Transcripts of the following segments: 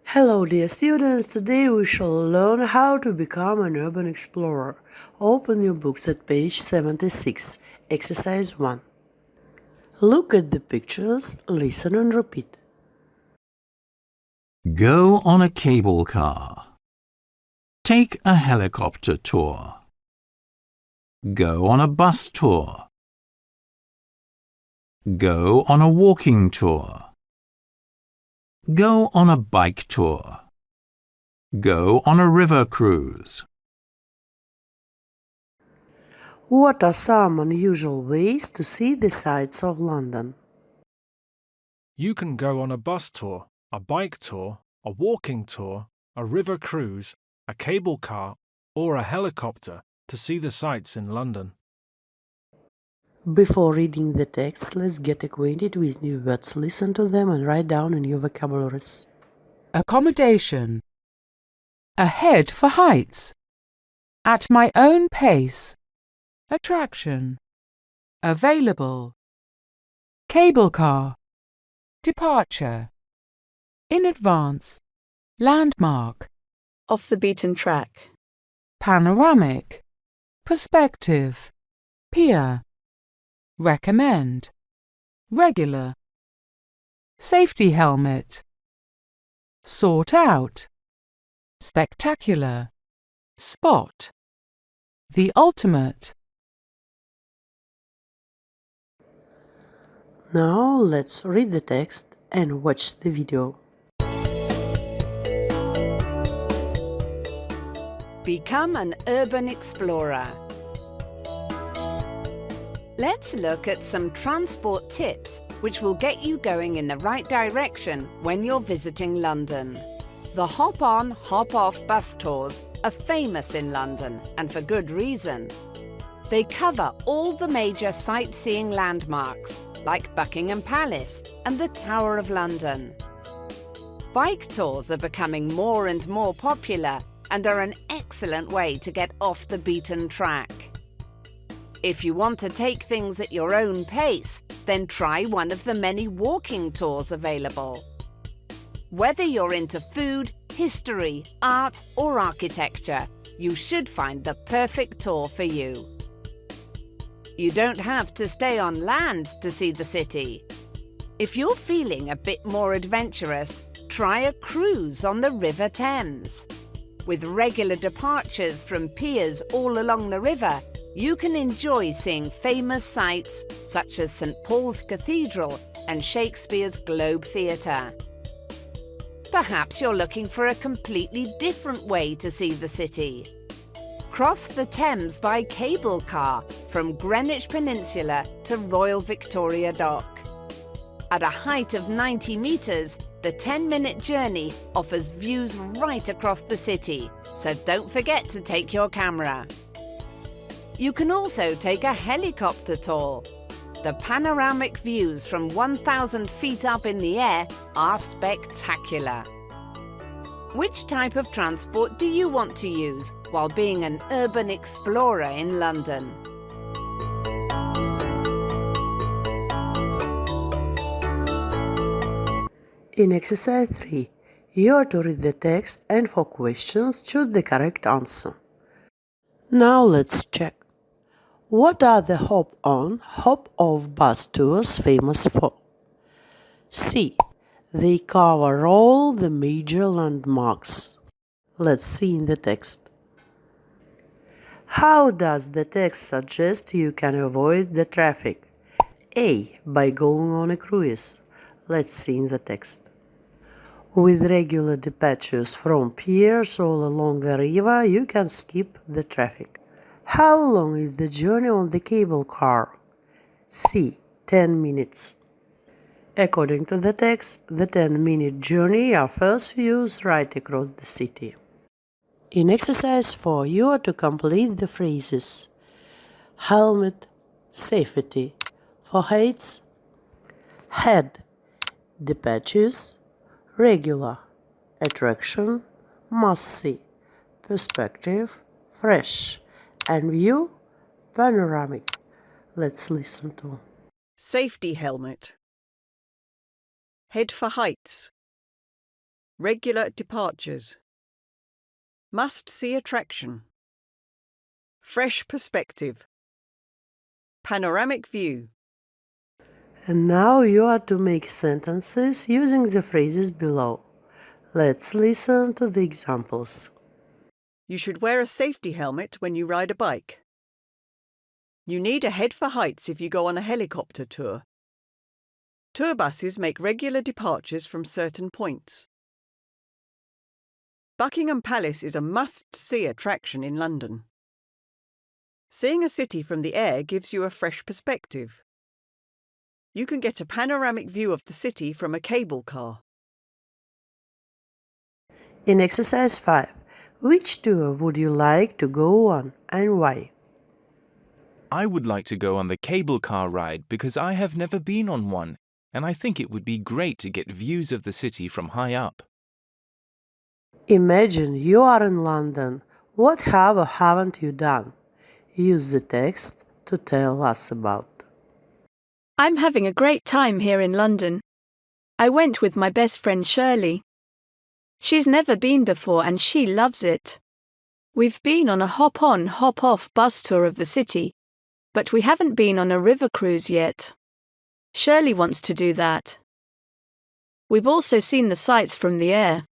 Hello dear students, today we shall learn how to become an urban explorer. Open your books at page 76, exercise 1. Look at the pictures, listen and repeat. Go on a cable car. Take a helicopter tour. Go on a bus tour. Go on a walking tour. Go on a bike tour. Go on a river cruise. What are some unusual ways to see the sights of London? You can go on a bus tour, a bike tour, a walking tour, a river cruise, a cable car, or a helicopter to see the sights in London. Before reading the text, let's get acquainted with new words. Listen to them and write down in your vocabularies. Accommodation. Ahead for heights. At my own pace. Attraction. Available. Cable car. Departure. In advance. Landmark. Off the beaten track. Panoramic. Perspective. Pier. Recommend. Regular. Safety helmet. Sort out. Spectacular. Spot. The ultimate. Now let's read the text and watch the video. Become an urban explorer. Let's look at some transport tips which will get you going in the right direction when you're visiting London. The hop-on, hop-off bus tours are famous in London, and for good reason. They cover all the major sightseeing landmarks like Buckingham Palace and the Tower of London. Bike tours are becoming more and more popular and are an excellent way to get off the beaten track. If you want to take things at your own pace, then try one of the many walking tours available. Whether you're into food, history, art or architecture, you should find the perfect tour for you. You don't have to stay on land to see the city. If you're feeling a bit more adventurous, try a cruise on the River Thames. With regular departures from piers all along the river, you can enjoy seeing famous sights such as St. Paul's Cathedral and Shakespeare's Globe Theatre. Perhaps you're looking for a completely different way to see the city. Cross the Thames by cable car from Greenwich Peninsula to Royal Victoria Dock. At a height of 90 metres, the 10-minute journey offers views right across the city, so don't forget to take your camera. You can also take a helicopter tour. The panoramic views from 1,000 feet up in the air are spectacular. Which type of transport do you want to use while being an urban explorer in London? In exercise 3, you are to read the text and for questions choose the correct answer. Now let's check. What are the hop-on, hop-off bus tours famous for? C. They cover all the major landmarks. Let's see in the text. How does the text suggest you can avoid the traffic? A. By going on a cruise. Let's see in the text. With regular departures from piers all along the river, you can skip the traffic. How long is the journey on the cable car? C. 10 minutes. According to the text, the 10-minute journey offers views right across the city. In exercise 4, you are to complete the phrases helmet, safety, for heights, head, departures, regular, attraction, must see, perspective, fresh, and view, panoramic. Let's listen to. Safety helmet. Head for heights. Regular departures. Must-see attraction. Fresh perspective. Panoramic view. And now you are to make sentences using the phrases below. Let's listen to the examples. You should wear a safety helmet when you ride a bike. You need a head for heights if you go on a helicopter tour. Tour buses make regular departures from certain points. Buckingham Palace is a must-see attraction in London. Seeing a city from the air gives you a fresh perspective. You can get a panoramic view of the city from a cable car. In exercise 5, which tour would you like to go on and why? I would like to go on the cable car ride because I have never been on one, and I think it would be great to get views of the city from high up. Imagine you are in London. What have or haven't you done? Use the text to tell us about. I'm having a great time here in London. I went with my best friend Shirley. She's never been before and she loves it. We've been on a hop-on, hop-off bus tour of the city, but we haven't been on a river cruise yet. Shirley wants to do that. We've also seen the sights from the air.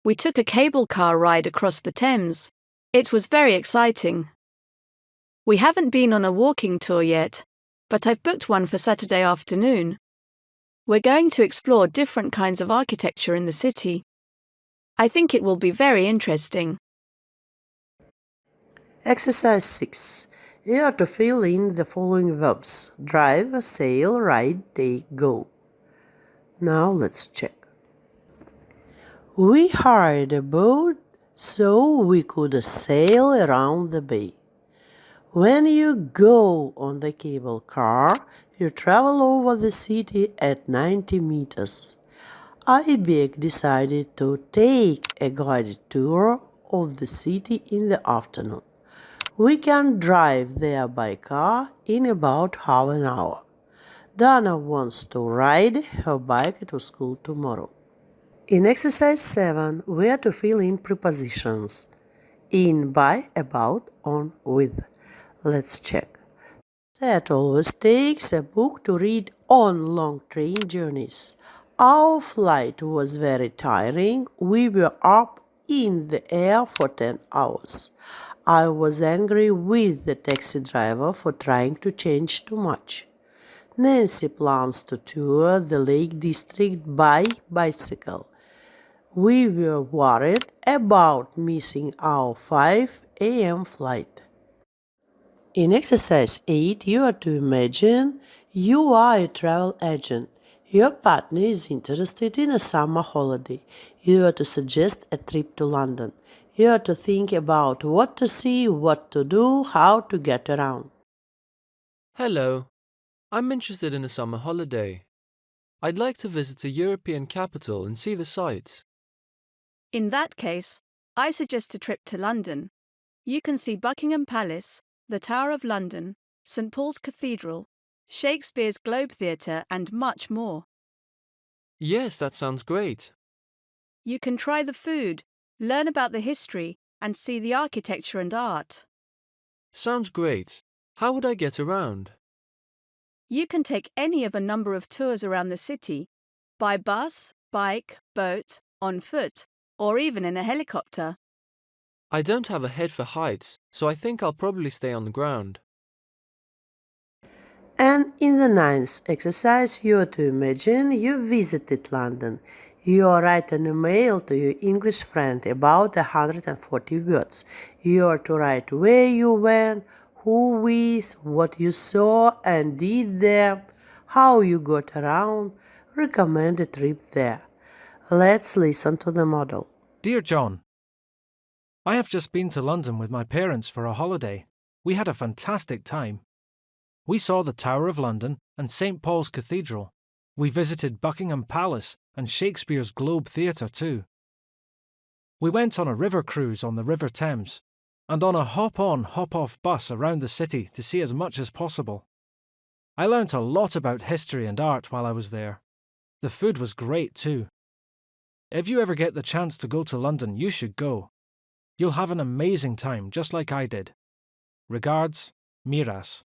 We took a cable car ride across the Thames. It was very exciting. We haven't been on a walking tour yet, but I've booked one for Saturday afternoon. We're going to explore different kinds of architecture in the city. I think it will be very interesting. Exercise 6. You are to fill in the following verbs: drive, sail, ride, take, go. Now let's check. We hired a boat so we could sail around the bay. When you go on the cable car, you travel over the city at 90 meters. Ibek decided to take a guided tour of the city in the afternoon. We can drive there by car in about half an hour. Dana wants to ride her bike to school tomorrow. In exercise 7, we are to fill in prepositions: in, by, about, on, with. Let's check. Seth always takes a book to read on long train journeys. Our flight was very tiring. We were up in the air for 10 hours. I was angry with the taxi driver for trying to change too much. Nancy plans to tour the Lake District by bicycle. We were worried about missing our 5 a.m. flight. In exercise 8, you are to imagine you are a travel agent. Your partner is interested in a summer holiday. You are to suggest a trip to London. You are to think about what to see, what to do, how to get around. Hello, I'm interested in a summer holiday. I'd like to visit a European capital and see the sights. In that case, I suggest a trip to London. You can see Buckingham Palace, the Tower of London, St. Paul's Cathedral, Shakespeare's Globe Theatre, and much more. Yes, that sounds great. You can try the food, learn about the history, and see the architecture and art. Sounds great. How would I get around? You can take any of a number of tours around the city, by bus, bike, boat, on foot, or even in a helicopter. I don't have a head for heights, so I think I'll probably stay on the ground. And in the 9th exercise, you are to imagine you visited London. You are writing an email to your English friend about 140 words. You are to write where you went, who with, what you saw and did there, how you got around, recommend a trip there. Let's listen to the model. Dear John, I have just been to London with my parents for a holiday. We had a fantastic time. We saw the Tower of London and St. Paul's Cathedral. We visited Buckingham Palace and Shakespeare's Globe Theatre too. We went on a river cruise on the River Thames and on a hop-on, hop-off bus around the city to see as much as possible. I learnt a lot about history and art while I was there. The food was great too. If you ever get the chance to go to London, you should go. You'll have an amazing time, just like I did. Regards, Miras.